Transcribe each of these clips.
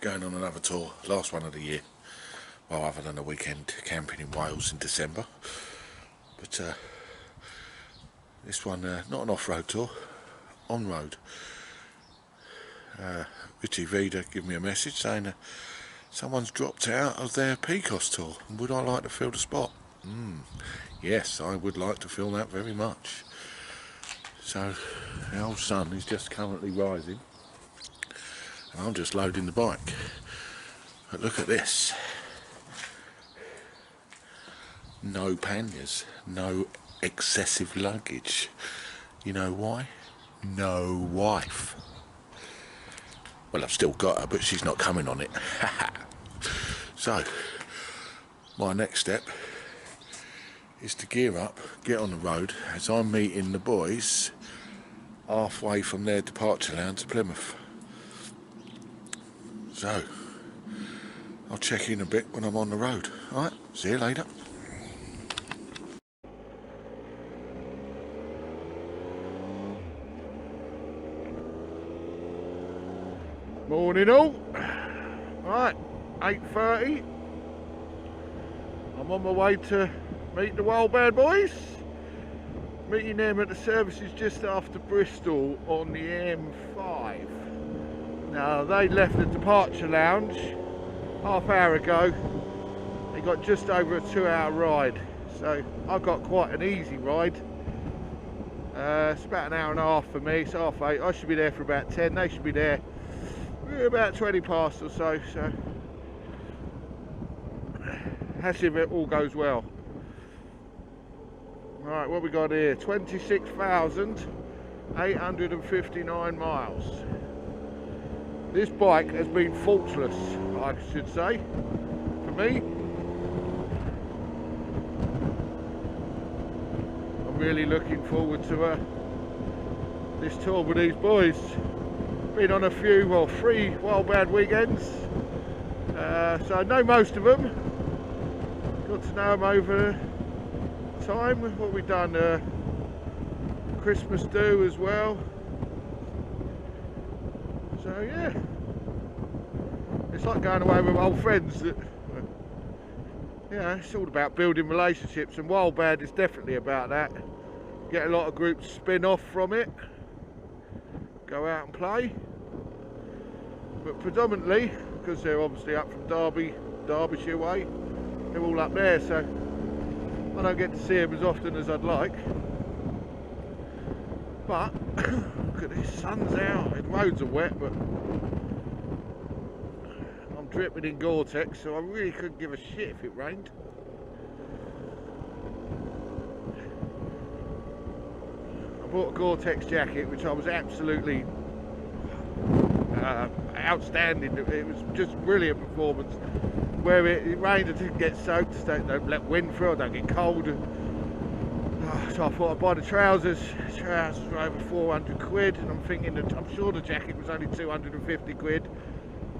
going on another tour, last one of the year. Well, other than a weekend camping in Wales in December. But this one, not an off-road tour, on-road. Richie Vida gave me a message saying someone's dropped out of their Picos tour and would I like to fill the spot? Yes, I would like to fill that very much. So the old sun is just currently rising and I'm just loading the bike. But look at this. No panniers, no excessive luggage. You know why? No wife. Well, I've still got her, but she's not coming on it. So, my next step is to gear up, get on the road, as I'm meeting the boys halfway from their departure lounge to Plymouth. So, I'll check in a bit when I'm on the road. Alright, see you later. Morning all. Right, 8:30. I'm on my way to meet the wildbad boys. Meeting them at the services just after Bristol on the M5. Now they left the departure lounge half hour ago. They got just over a 2-hour ride. So I've got quite an easy ride. It's about an hour and a half for me. It's 8:30. I should be there for about 10. They should be there about 20 past or so, that's if it all goes well. Right, what we got here? 26,859 miles. This bike has been faultless, I should say, for me. I'm really looking forward to this tour with these boys. Been on a few, well, 3 wildbad weekends, so I know most of them. Got to know them over time. What we've done, Christmas do as well. So yeah, it's like going away with old friends. That, yeah, it's all about building relationships, and wildbad is definitely about that. Get a lot of groups spin off from it. Go out and play, but predominantly because they're obviously up from Derbyshire way, they're all up there, so I don't get to see them as often as I'd like. But look at this, sun's out, the roads are wet, but I'm dripping in Gore-Tex, so I really couldn't give a shit if it rained. I bought a Gore-Tex jacket, which I was absolutely outstanding. It was just brilliant performance. Where it rained, I didn't get soaked. Don't let wind through. I don't get cold. So I thought I'd buy the trousers. Trousers were over 400 quid, and I'm thinking that I'm sure the jacket was only 250 quid.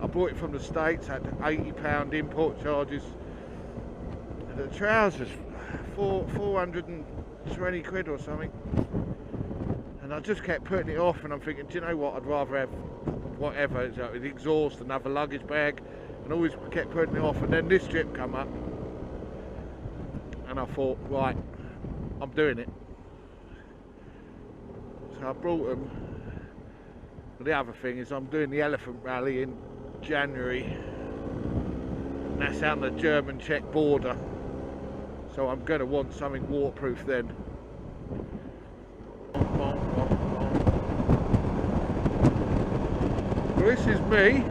I bought it from the States. Had £80 import charges. The trousers, 420 quid or something. And I just kept putting it off, and I'm thinking, do you know what, I'd rather have whatever, it's like the exhaust, another luggage bag, and always kept putting it off. And then this trip come up, and I thought, right, I'm doing it. So I brought them. But the other thing is I'm doing the Elephant Rally in January, and that's out on the German-Czech border, so I'm going to want something waterproof then. This is me.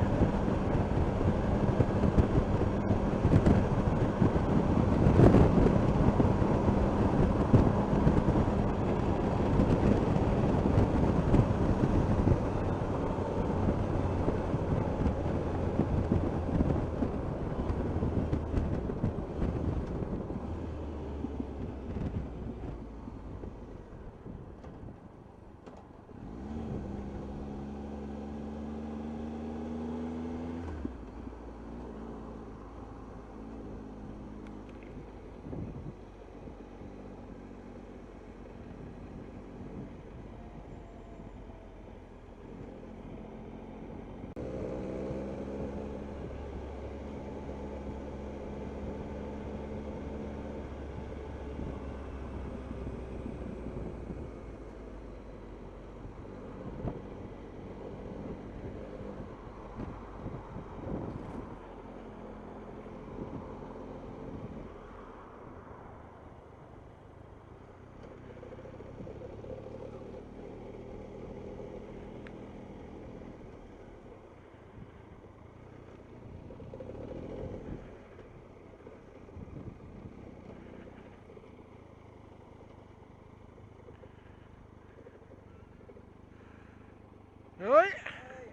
Alright? Hey,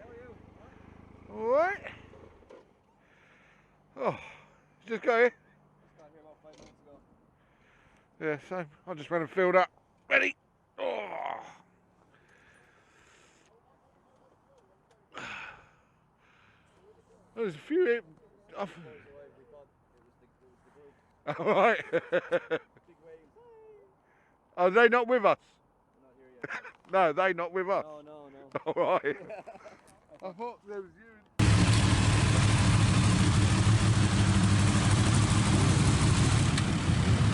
how are you? Alright? Oh, just got here. Just got here about 5 minutes ago. Yeah, same. I just went and filled up. Ready? Oh. There's a few here. Alright. Big waves. Are they not with us? Not here yet. No, they not with us. No. Alright. I thought there was you.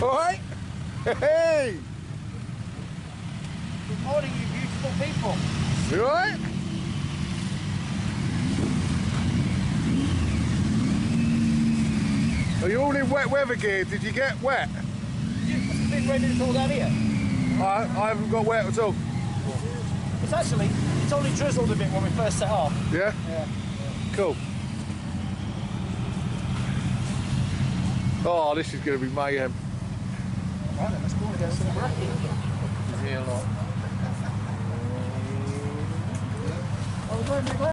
Alright. Hey! Good morning, you beautiful people. You alright? Are you all in wet weather gear? Did you get wet? It's been raining all down here. I haven't got wet at all. It's only drizzled a bit when we first set off. Yeah? Yeah. Cool. Oh, this is going to be mayhem. Right then, let's go and get some bracket. Yeah, a lot. Oh, we're going big way.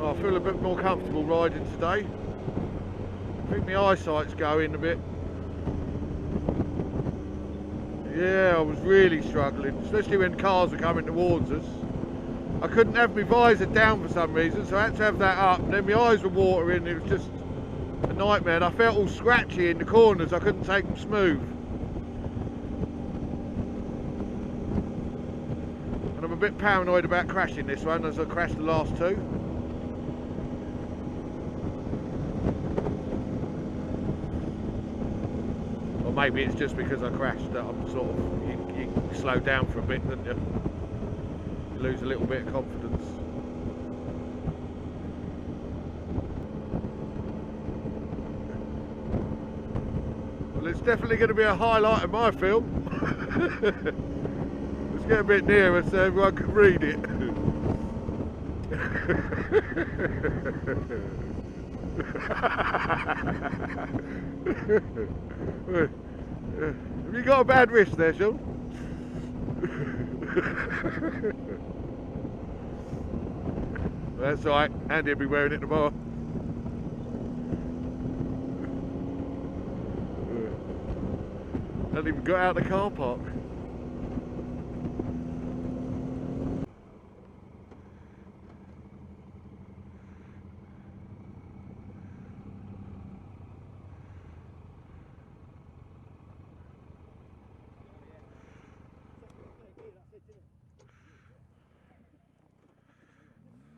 I feel a bit more comfortable riding today. I think my eyesight's going a bit. Yeah, I was really struggling, especially when cars were coming towards us. I couldn't have my visor down for some reason, so I had to have that up. And then my eyes were watering, it was just a nightmare. And I felt all scratchy in the corners, I couldn't take them smooth. And I'm a bit paranoid about crashing this one, as I crashed the last two. Or maybe it's just because I crashed that I'm sort of, you slow down for a bit, don't you? You lose a little bit of confidence. Well, it's definitely going to be a highlight of my film. Let's get a bit nearer so everyone can read it. Have you got a bad wrist there, Sean? That's alright, Andy'll be wearing it tomorrow. Hasn't even got out of the car park.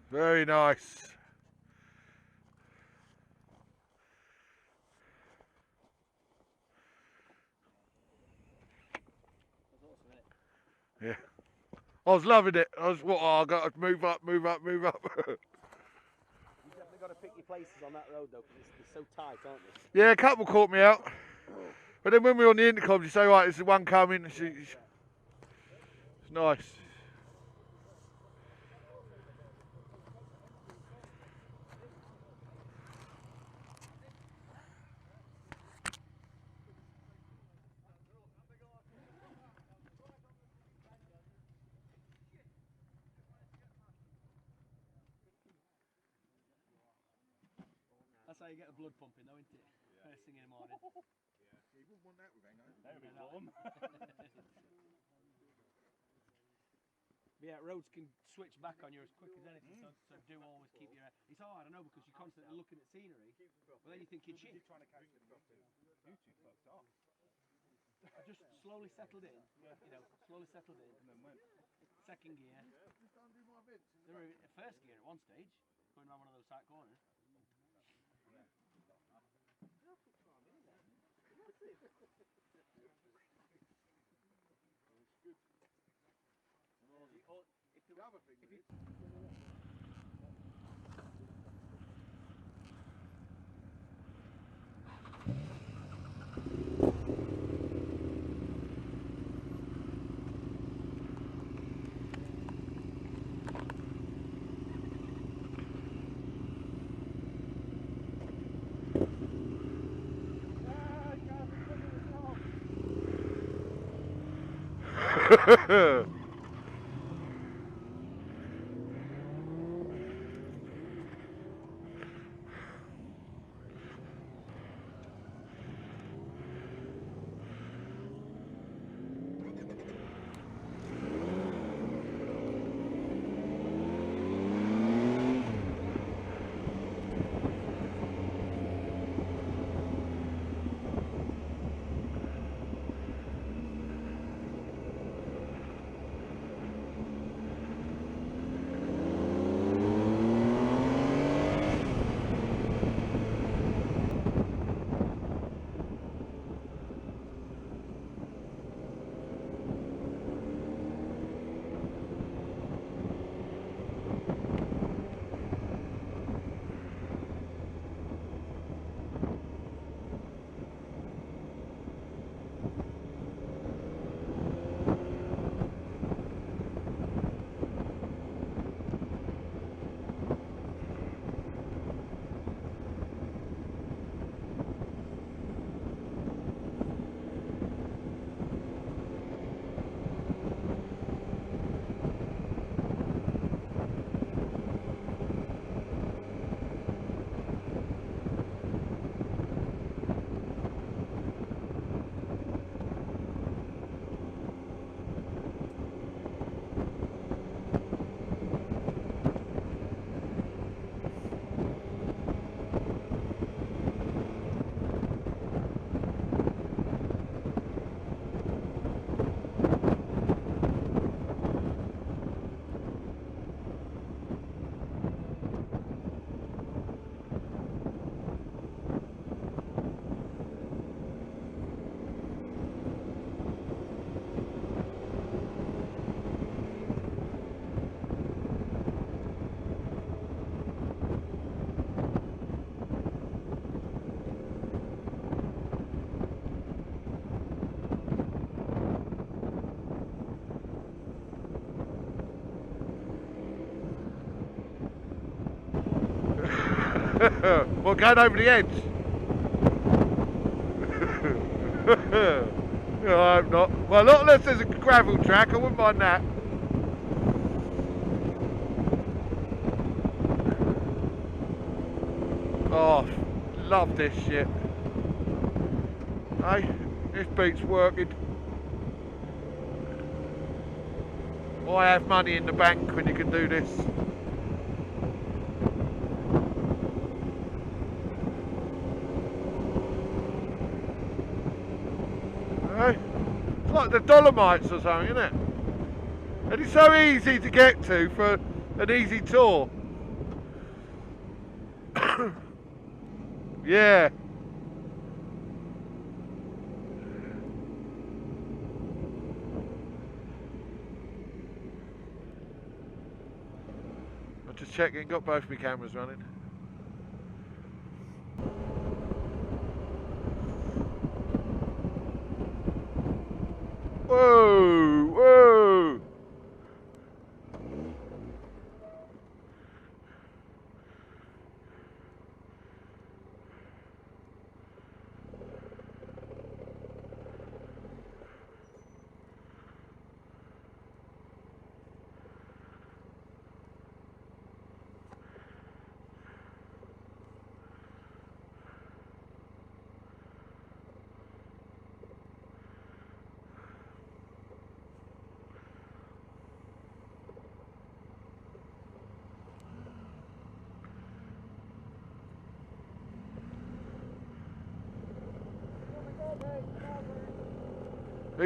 Very nice. Yeah. I was loving it. I was, I got to move up. You definitely got to pick your places on that road though, because it's so tight, aren't they? Yeah, a couple caught me out. But then when we were on the intercom, you say, right, there's the one coming. It's nice. how you get the blood pumping, though, isn't it? Yeah. First thing in the morning. Yeah, you wouldn't want that with hangover. That would be warm. Yeah, roads can switch back on you as quick as anything, so do always keep your... It's hard, I know, because you're constantly looking at scenery, but then you're thinking, shit. Trying to catch the you two fucked off. I just slowly settled in, slowly settled in. And then went. Second gear. They were in first gear at one stage, going around one of those tight corners. The other thing is, well, going over the edge. No, I hope not. Well, not unless there's a gravel track, I wouldn't mind that. Oh, love this shit. Hey, this beat's working. Why have money in the bank when you can do this? Hey, it's like the Dolomites or something, isn't it? And it's so easy to get to for an easy tour. Yeah. I'm just checking, got both my cameras running. Whoa, whoa.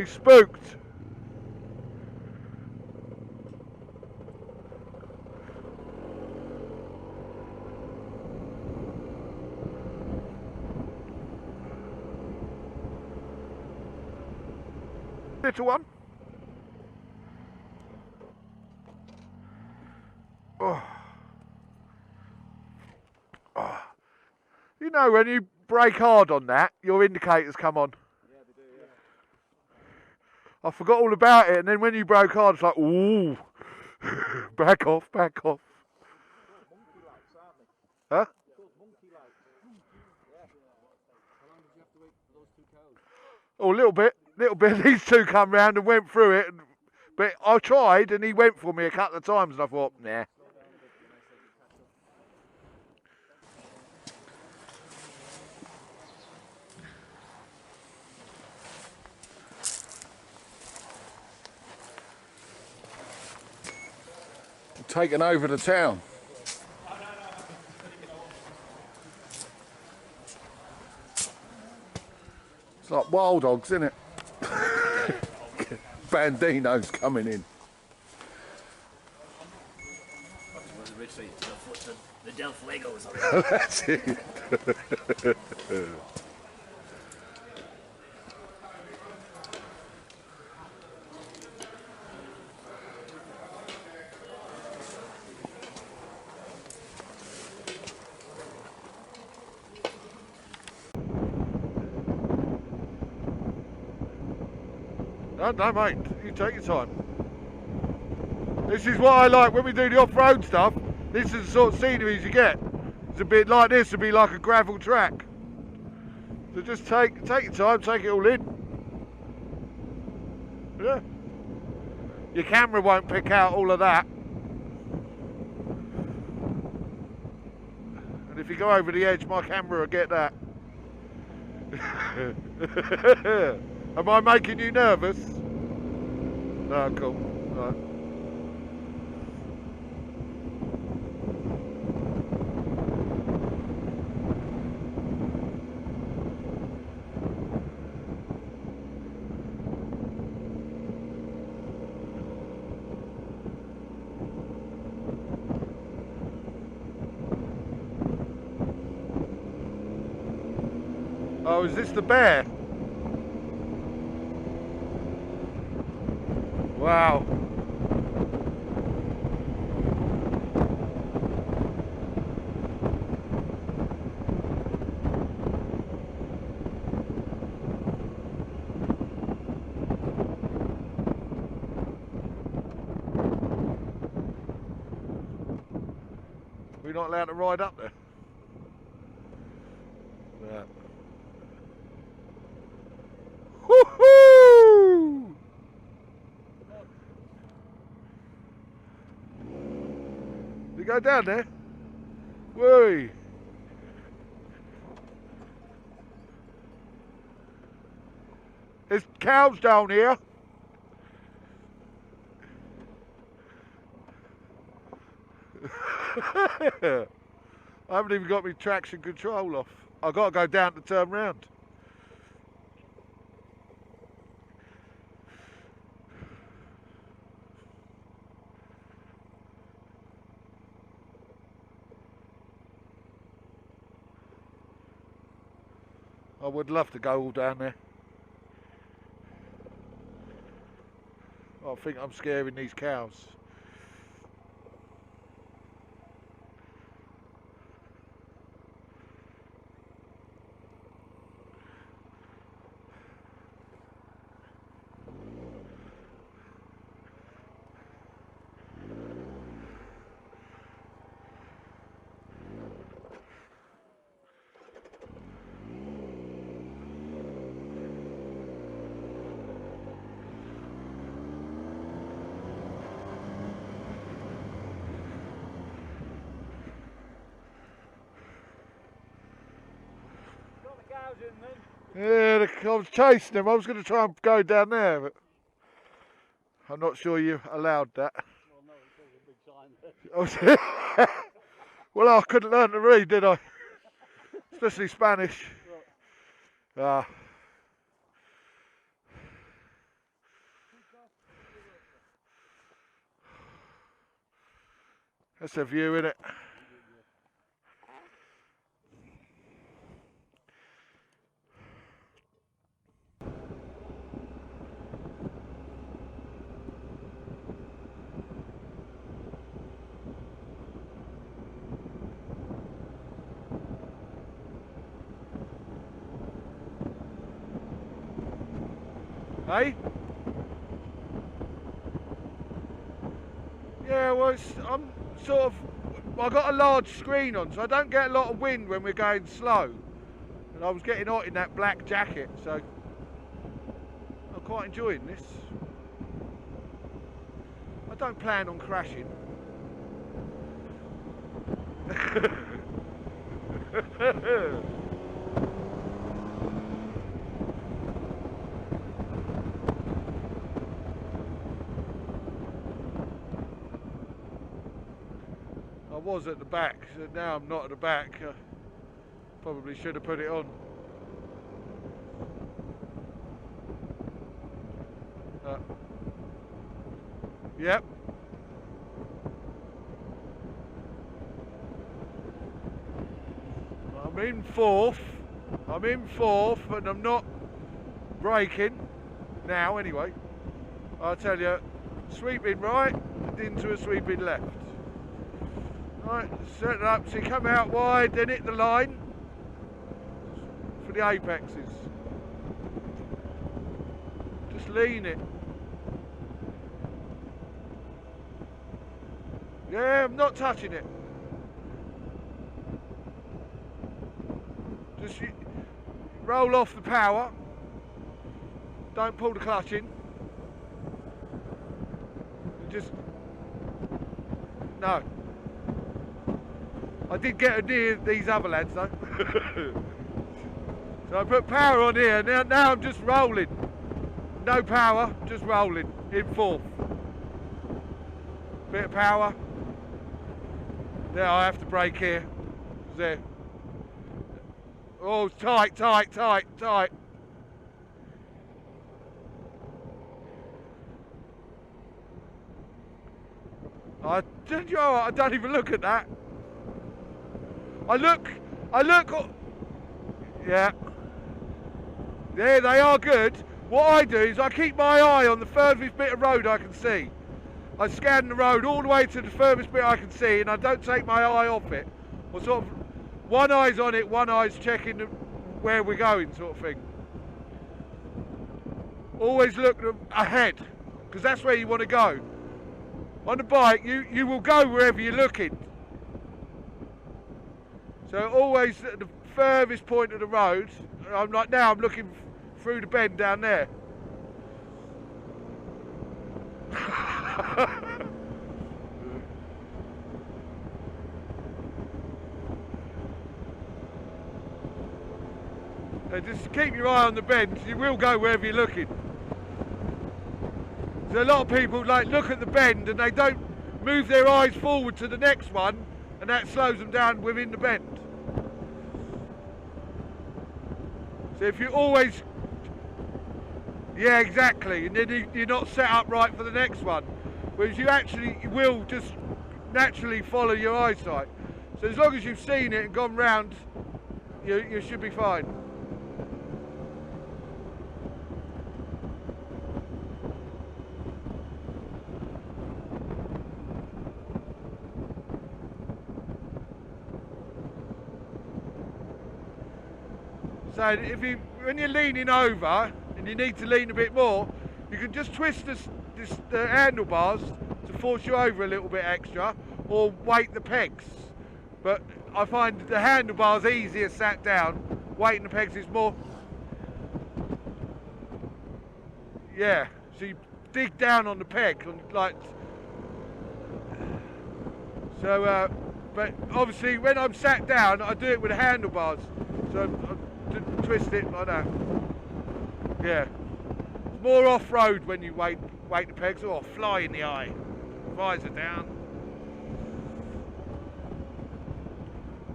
He's spooked. Little one. Oh. Oh. You know, when you brake hard on that, your indicators come on. Yeah, they do, yeah. I forgot all about it, and then when you broke hard, it's like, ooh, back off, back off. Monkey lights, aren't they? Huh? Called monkey lights. Yeah. How long did you have to wait for those two cows? Oh, a little bit. These two come round and went through it, but I tried, and he went for me a couple of times, and I thought, nah. Taking over the town. It's like wild dogs, isn't it? Bandinos coming in. The Delph Legos on it. That's it. No, mate, you take your time. This is what I like when we do the off-road stuff. This is the sort of sceneries you get. It's a bit like this, it'd be like a gravel track. So just take your time, take it all in. Yeah. Your camera won't pick out all of that. And if you go over the edge, my camera will get that. Am I making you nervous? No, cool. Right. Oh, is this the bear? Wow. We're not allowed to ride up there. Yeah. Woohoo! You go down there? Whee! There's cows down here. I haven't even got my traction control off. I've got to go down to turn round. I would love to go all down there. I think I'm scaring these cows. Yeah, I was chasing them. I was going to try and go down there, but I'm not sure you allowed that. Well, no, it's a big sign there. Well, I couldn't learn to read, did I? Especially Spanish. That's a view, isn't it? Hey? Yeah, well, I'm sort of, I've got a large screen on, so I don't get a lot of wind when we're going slow. And I was getting hot in that black jacket, so I'm quite enjoying this. I don't plan on crashing. I was at the back, so now I'm not at the back. Probably should have put it on. Yep. I'm in fourth, and I'm not braking now anyway. I'll tell you, sweeping right and into a sweeping left. Right, set it up so you come out wide, then hit the line for the apexes. Just lean it. Yeah, I'm not touching it. Just roll off the power. Don't pull the clutch in. Just, no. I did get near these other lads though. So I put power on here, now I'm just rolling. No power, just rolling, in fourth. Bit of power. There, I have to brake here. There. Oh, tight, tight, tight, tight. I don't even look at that. I look, yeah. There, they are good. What I do is I keep my eye on the furthest bit of road I can see. I scan the road all the way to the furthest bit I can see, and I don't take my eye off it. Or sort of, one eye's on it, one eye's checking where we're going, sort of thing. Always look ahead, because that's where you want to go. On the bike, you will go wherever you're looking. So always at the furthest point of the road. I'm like now, I'm looking through the bend down there. And just keep your eye on the bends. You will go wherever you're looking. So a lot of people like look at the bend and they don't move their eyes forward to the next one, and that slows them down within the bend. So if you always, yeah, exactly, and then you're not set up right for the next one, whereas you actually will just naturally follow your eyesight. So as long as you've seen it and gone round, you should be fine. So if when you're leaning over and you need to lean a bit more, you can just twist the handlebars to force you over a little bit extra, or weight the pegs. But I find the handlebars easier sat down. Weighting the pegs is more, yeah. So you dig down on the peg, like so. But obviously, when I'm sat down, I do it with the handlebars. So I twist it like that. Yeah. It's more off-road when you weight the pegs. Oh, fly in the eye. Visor down.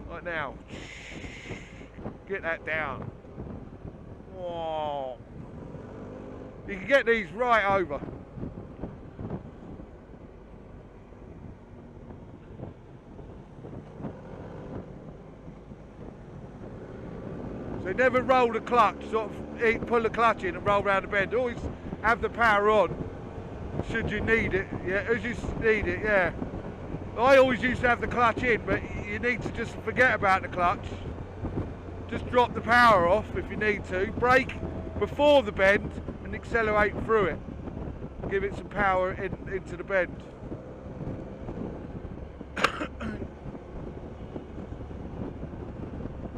Like now. Get that down. Whoa. You can get these right over. never roll the clutch, sort of pull the clutch in and roll around the bend. Always have the power on, should you need it. Yeah, as you need it, yeah. I always used to have the clutch in, but you need to just forget about the clutch. Just drop the power off if you need to. Brake before the bend and accelerate through it. Give it some power into the bend.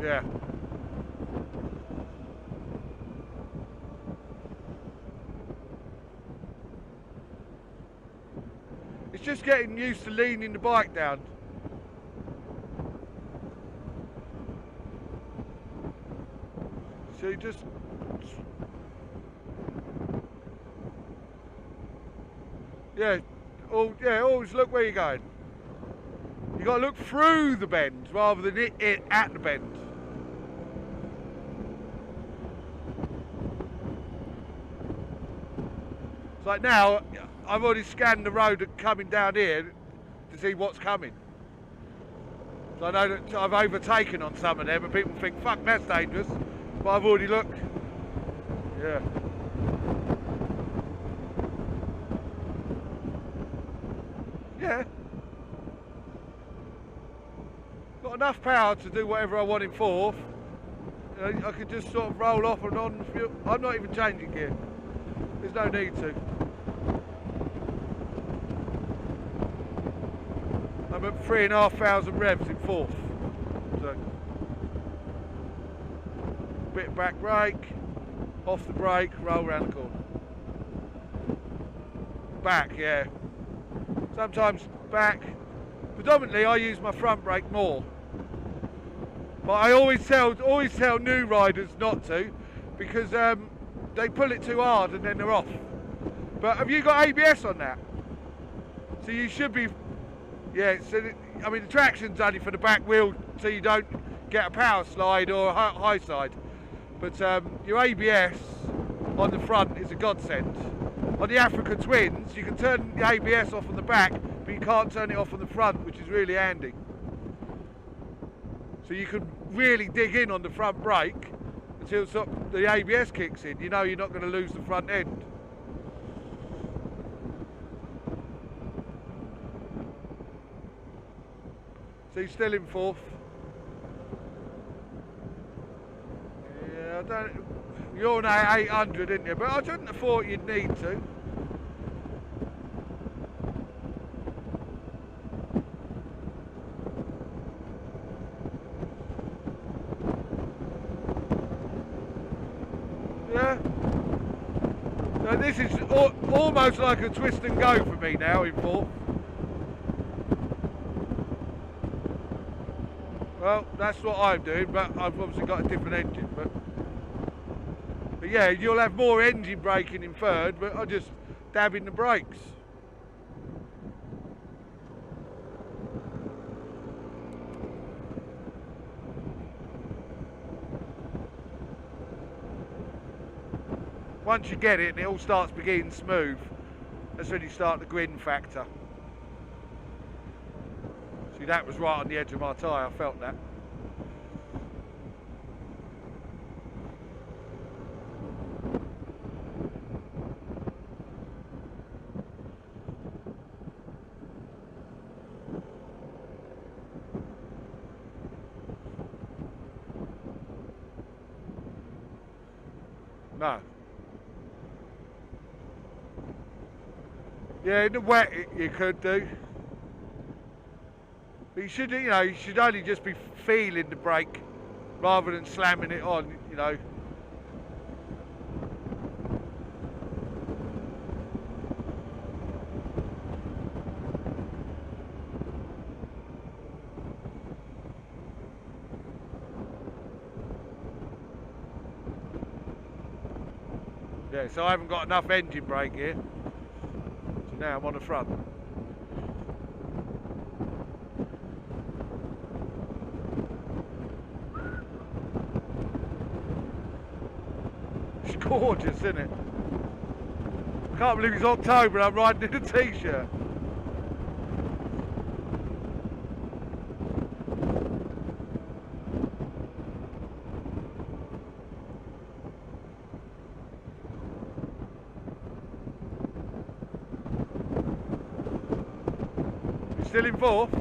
Yeah. It's just getting used to leaning the bike down. So you just... Yeah, always look where you're going. You got to look through the bend rather than it at the bend. It's like now, I've already scanned the road coming down here to see what's coming. So I know that I've overtaken on some of them and people think, fuck, that's dangerous. But I've already looked. Yeah. Yeah. Got enough power to do whatever I want in fourth. You know, I could just sort of roll off and on. I'm not even changing gear. There's no need to. I'm at 3,500 revs in fourth. So, bit back brake, off the brake, roll around the corner. Back, yeah. Sometimes back. Predominantly, I use my front brake more. But I always tell new riders not to, because they pull it too hard and then they're off. But have you got ABS on that? So you should be. Yeah, so I mean the traction's only for the back wheel, so you don't get a power slide or a high side. But your ABS on the front is a godsend. On the Africa Twins, you can turn the ABS off on the back, but you can't turn it off on the front, which is really handy. So you can really dig in on the front brake until the ABS kicks in. You know you're not going to lose the front end. So you're still in fourth. Yeah, I don't. You're now 800, isn't you? But I shouldn't have thought you'd need to. Yeah. So this is almost like a twist and go for me now in fourth. Well, that's what I'm doing, but I've obviously got a different engine. But yeah, you'll have more engine braking in third, but I just dab in the brakes. Once you get it and it all starts beginning smooth, that's when you start the grin factor. See, that was right on the edge of my tyre, I felt that. No. Yeah, in the wet you could do. But you should, you know, you should only just be feeling the brake rather than slamming it on, you know. Yeah, so I haven't got enough engine brake here. So now I'm on the front. It's gorgeous, isn't it? I can't believe it's October and I'm riding in a t-shirt. Still in fourth.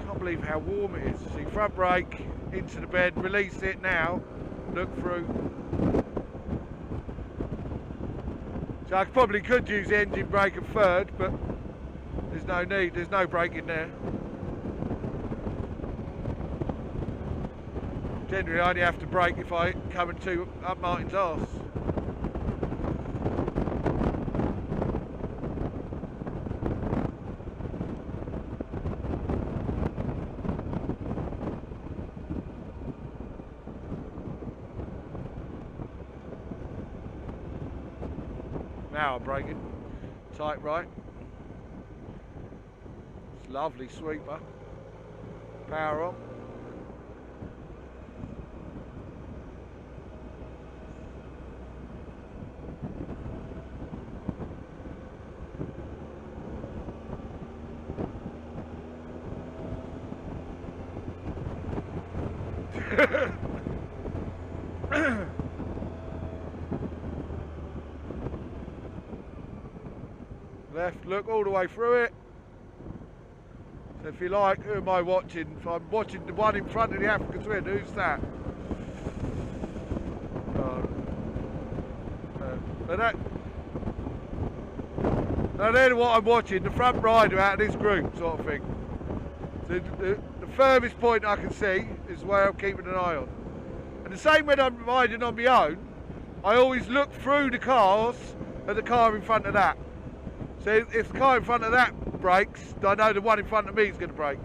Can't believe how warm it is. See, front brake into the bed, release it now, look through. So I probably could use the engine brake at third, but there's no need, there's no braking there. Generally I only have to brake if I come into up Martin's arse. Now I'm braking. Tight right. It's lovely sweeper. Power on. Left, look all the way through it. So if you like, who am I watching? If I'm watching the one in front of the African Twin, who's that? Now they're what I'm watching, the front rider out of this group, sort of thing. So the furthest point I can see is where I'm keeping an eye on. And the same when I'm riding on my own, I always look through the cars at the car in front of that. So if the car in front of that brakes, I know the one in front of me is going to brake.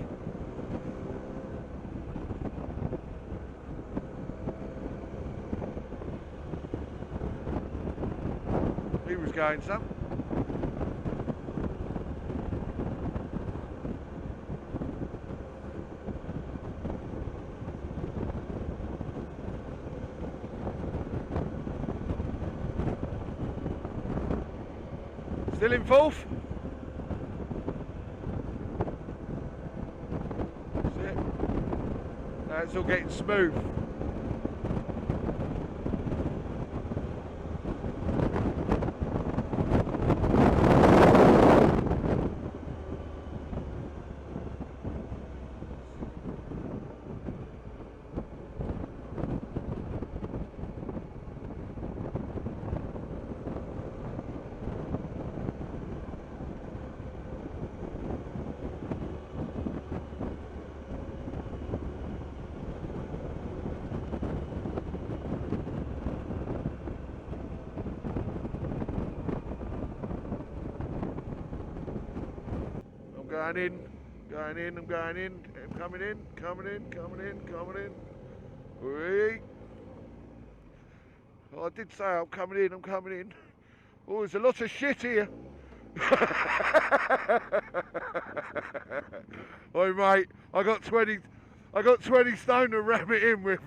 He was going some. Still in fourth. That's it. Now it's all getting smooth. Going in, I'm going in, I'm coming in, coming in. Whee. Oh, I did say I'm coming in. Oh, there's a lot of shit here. Oh mate, I got 20 stone to ram it in with.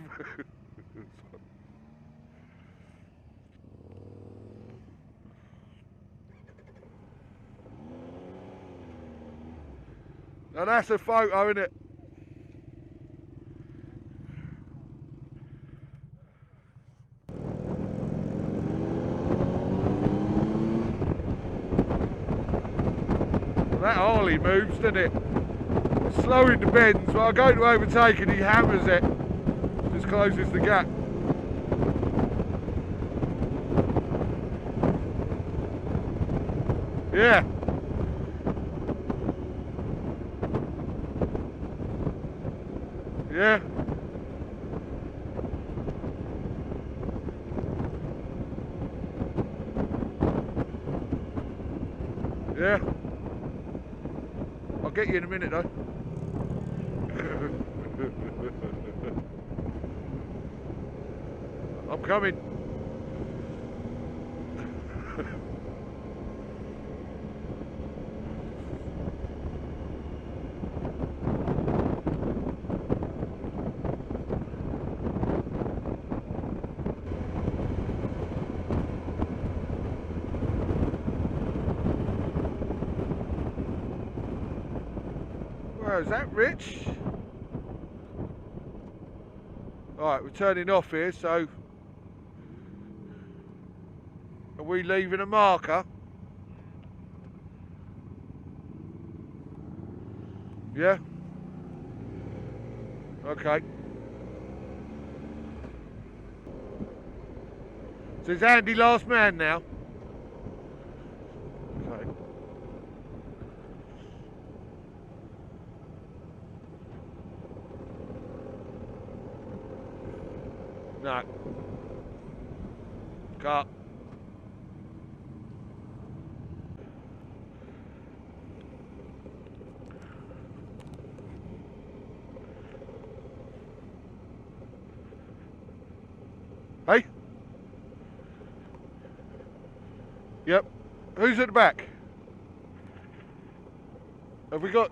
Now that's a photo, isn't it? That Harley moves, doesn't it? Slow in the bends, but I go to overtake and he hammers it. Just closes the gap. Yeah. Yeah. Yeah. I'll get you in a minute though. I'm coming. Is that Rich? Alright, we're turning off here, so we leaving a marker? Yeah? Okay. So is Andy last man now? Okay. No. Cut. Hey? Yep. Who's at the back? Have we got...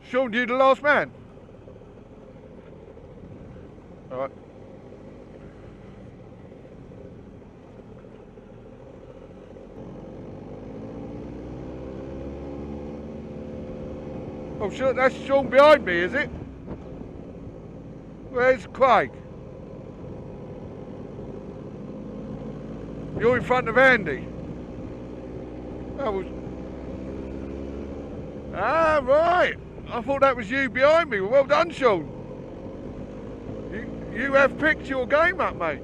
Sean, you the last man? Alright. Oh, sure, that's Sean behind me, is it? Where's Craig? You're in front of Andy. That was... Ah, right. I thought that was you behind me. Well done, Sean. You have picked your game up, mate.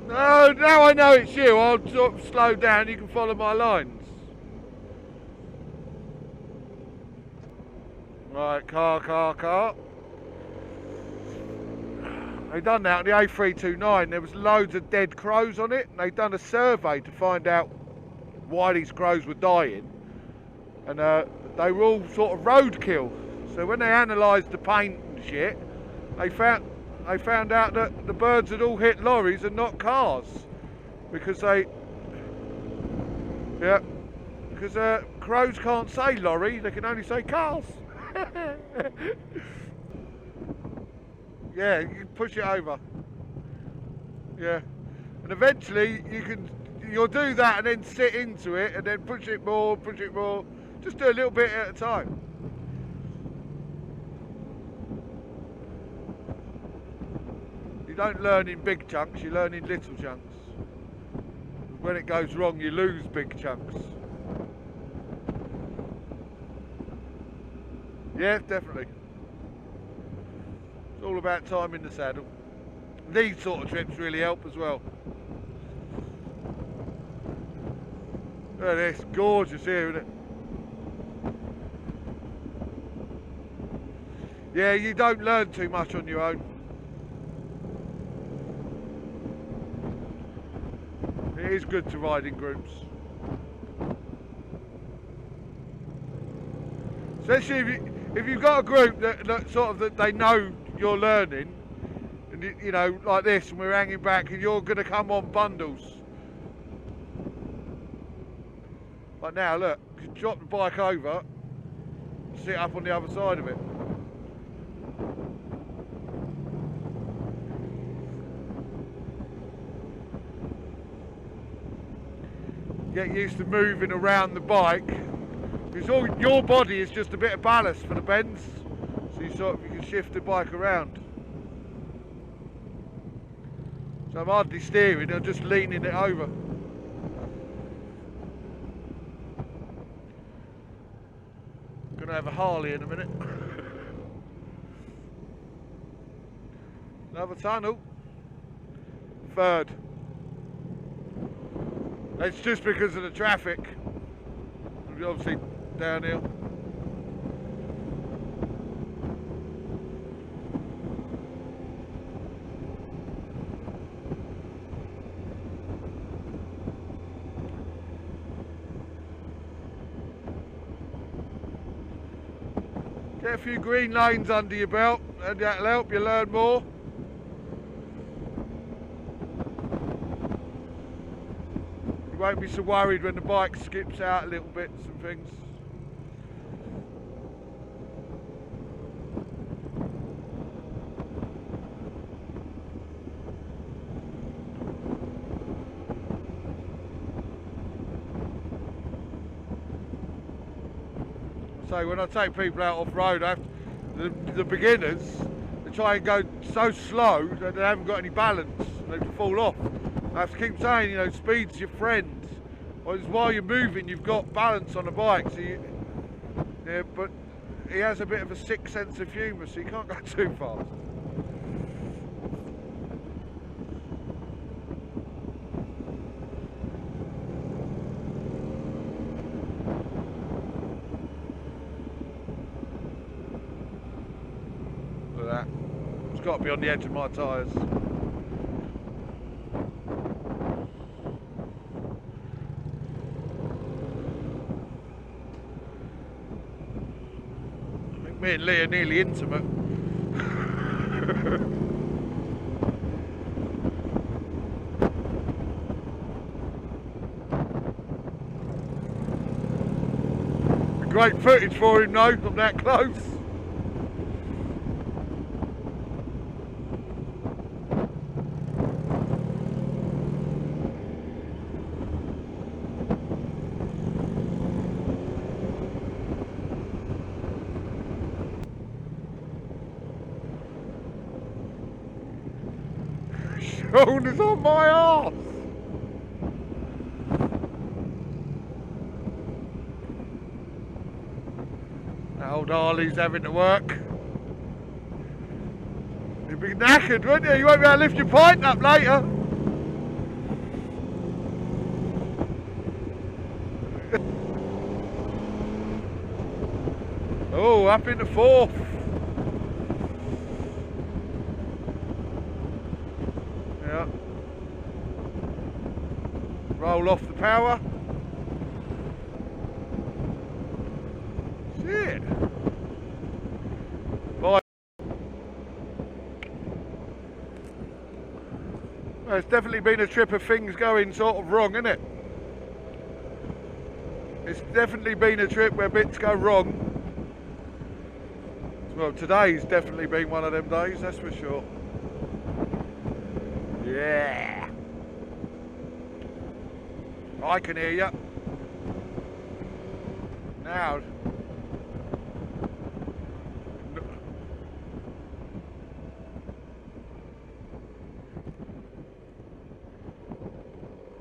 No, now I know it's you. I'll sort of slow down. You can follow my lines. Right, car. They done that on the A329. There was loads of dead crows on it, and they done a survey to find out why these crows were dying. And they were all sort of roadkill. So when they analysed the paint and shit, they found out that the birds had all hit lorries and not cars, because crows can't say lorry, they can only say cars. Yeah, you can push it over. Yeah, and eventually you'll do that and then sit into it and then push it more. Just do a little bit at a time. You don't learn in big chunks, you learn in little chunks. When it goes wrong, you lose big chunks. Yeah, definitely. It's all about time in the saddle. These sort of trips really help as well. Oh, it's gorgeous here, isn't it? Yeah, you don't learn too much on your own. It is good to ride in groups. Especially if you've got a group that sort of that they know you're learning, and you know, like this, and we're hanging back, and you're going to come on bundles. Like now, look, you drop the bike over, sit up on the other side of it. Get used to moving around the bike, because all your body is just a bit of ballast for the bends, so you can shift the bike around. So I'm hardly steering, I'm just leaning it over. Gonna have a Harley in a minute. Another tunnel. Third. It's just because of the traffic. Obviously downhill. Get a few green lanes under your belt and that'll help you learn more. You won't be so worried when the bike skips out little bits and things. So when I take people out off road, I have to, the beginners, they try and go so slow that they haven't got any balance and they fall off. I have to keep saying, you know, speed's your friend. While you're moving, you've got balance on the bike. So yeah, but he has a bit of a sick sense of humour, so you can't go too fast. Look at that. It's got to be on the edge of my tyres. Me and Lee are nearly intimate. Great footage for him though, from that close. Sean is on my arse. That old Harley's having to work. You'll be knackered, won't you? You won't be able to lift your pint up later. Oh, up in the fourth. Yeah. Roll off the power. Shit. Bye. Well, it's definitely been a trip of things going sort of wrong, isn't it? It's definitely been a trip where bits go wrong. Well, today's definitely been one of them days, that's for sure. Yeah. I can hear you. Now.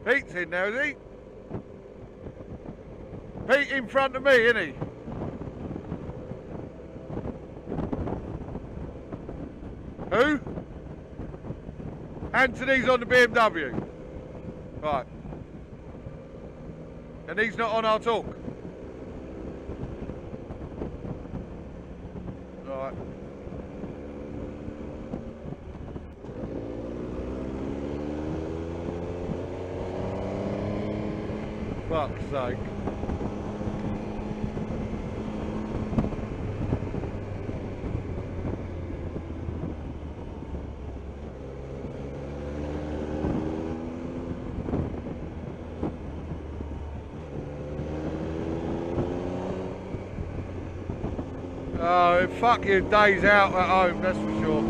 Pete's in there, is he? Pete in front of me, isn't he? Who? Anthony's on the BMW. Right. And he's not on our talk. Right. Fuck's sake. Oh, fuck your days out at home, that's for sure.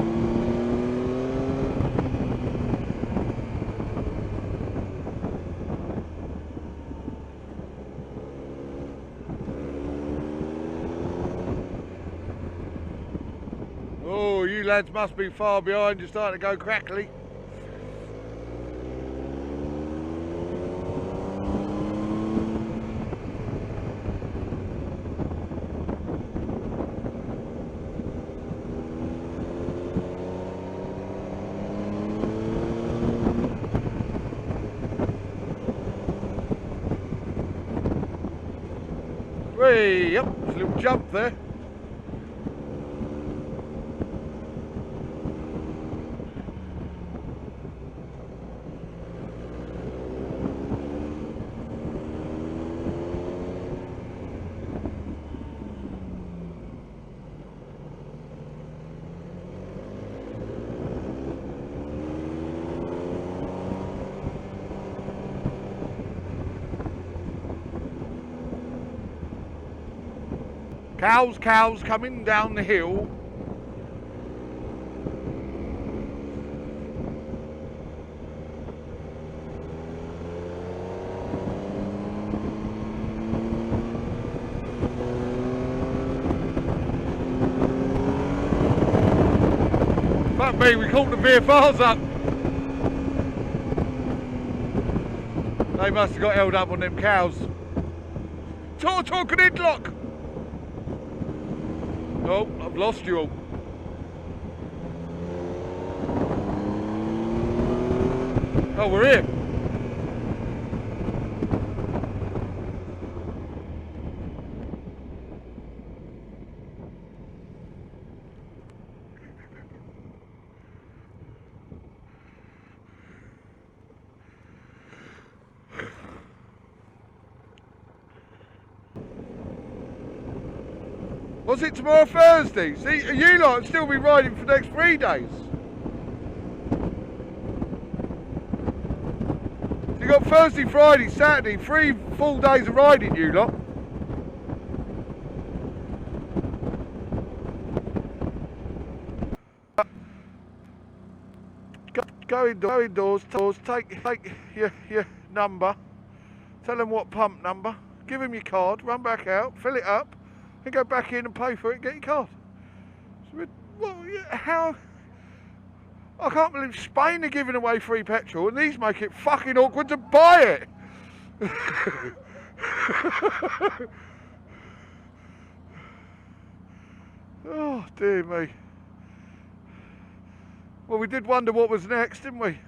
Oh, you lads must be far behind, you're starting to go crackly. Yep, there's a little jump there. Cows coming down the hill. weren't me, we caught the VFRs up. They must have got held up on them cows. Talk and headlock! Oh, I've lost you all. Oh, we're here. Was it tomorrow Thursday? See, you lot will still be riding for the next 3 days. So you got Thursday, Friday, Saturday, 3 full days of riding, you lot. Go indoors, take your number, tell them what pump number, give them your card, run back out, fill it up, and go back in and pay for it and get your card. So, well, how? I can't believe Spain are giving away free petrol and these make it fucking awkward to buy it. Oh dear me. Well, we did wonder what was next, didn't we?